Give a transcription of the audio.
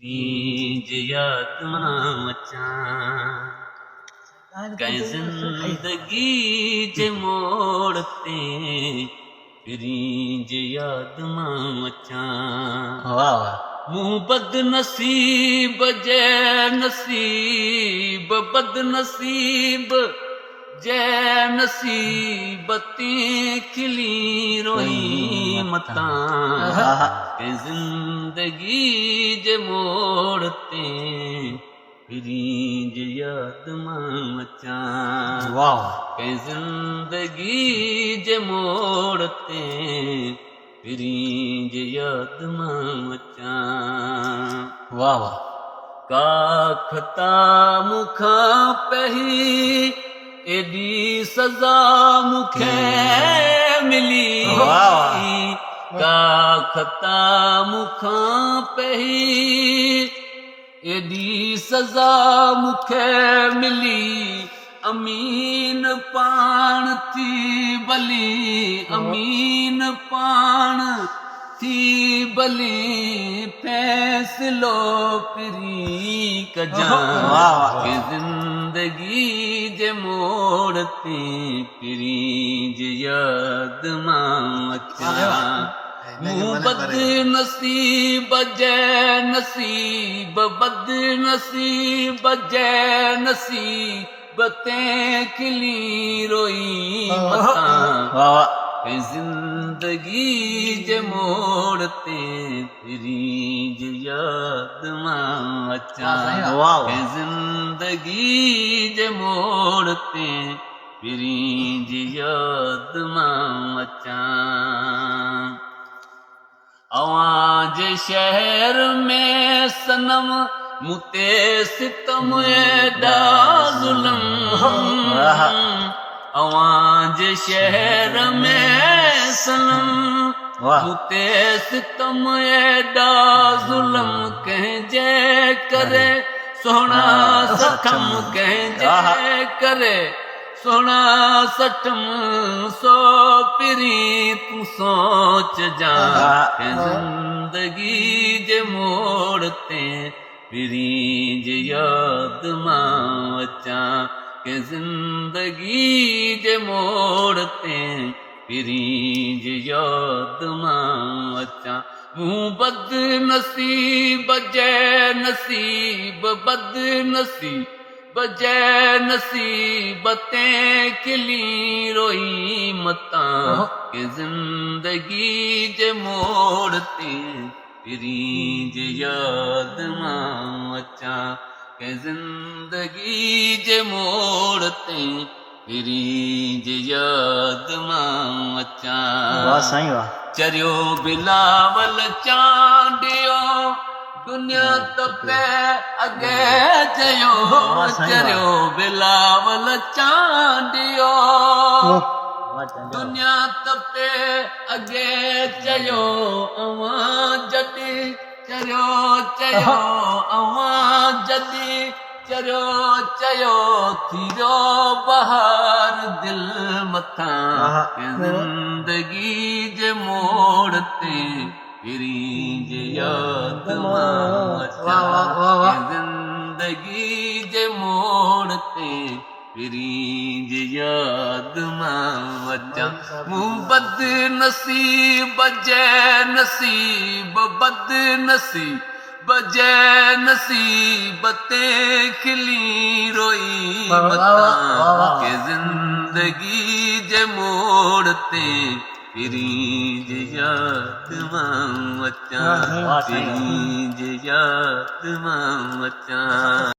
रींज याद मां अचां कंहिं ज़िंदगी जे मोड़ ते रींज याद मां अचां वाह वाह मूं बदनसीब जे नसीब बदनसीब जे नसीब ते खिली रोई मतां कंहिं ज़िंदगी जे मोड़ ते रींज याद मां अचां वाह कंहिं ज़िंदगी जे मोड़ ते रींज याद मां अचां वाह वाह काखता मूंखां पही एॾी सज़ा मूंखे मिली काखता मूंखां पही एॾी सज़ा मूंखे मिली अमीन पाण थी भली अमीन पाण थी भली फ़ैसिलो पिरी कजां के ज़िंदगी जे मोड़ ते रींज याद मां अचां मूं बदनसीब जे नसीब बदनसीब जे नसीब ते खिली रोई मतां कंहिं ज़िंदगी जे मोड़ ते रींज याद मां अचां कंहिं ज़िंदगी जे मोड़ ते रींज याद मां अचां अवां जे शहर में सनम मूं ते सितम एॾा ज़ुल्म अवां जे शहर में सनम मूं ते सितम एॾा ज़ुल्म कंहिंजे करे सोना सठम कंहिंजे करे सोना सठम सो पिरी तूं सोच जा ज़िंदगी जे मोड़ ते रींज याद मां अचां के ज़िंदगी जे मोड़ ते रींज याद मां अचां मूं बदनसीब जे नसीब बदनसीब जे नसीब ते खिली रोई मतां के ज़िंदगी जे मोड़ ते रींज याद मां अचां के ज़िंदगी जे मोड़ ते रींज याद मां अचां वाह साईं वाह चरियो बिलावल चांडियो दुनिया तपे अॻे चयो चरियो बिलावल चांडियो दुनिया तपे अॻे चयो अवां जॾहिं चरियो चयो अवां जॾहिं चरियो चयो थीरो बहार दिलि मथां ज़िंदगी जे मोड़ ते रींज याद मां अचां ज़िंदगी जे मोड़ ते रींज याद मां अचां मूं बदनसीब जे नसीब बदनसीब जे नसीब ते खिली रोई मतां के ज़िंदगी जे मोड़ ते रींज याद मां अचां रींज याद मां अचां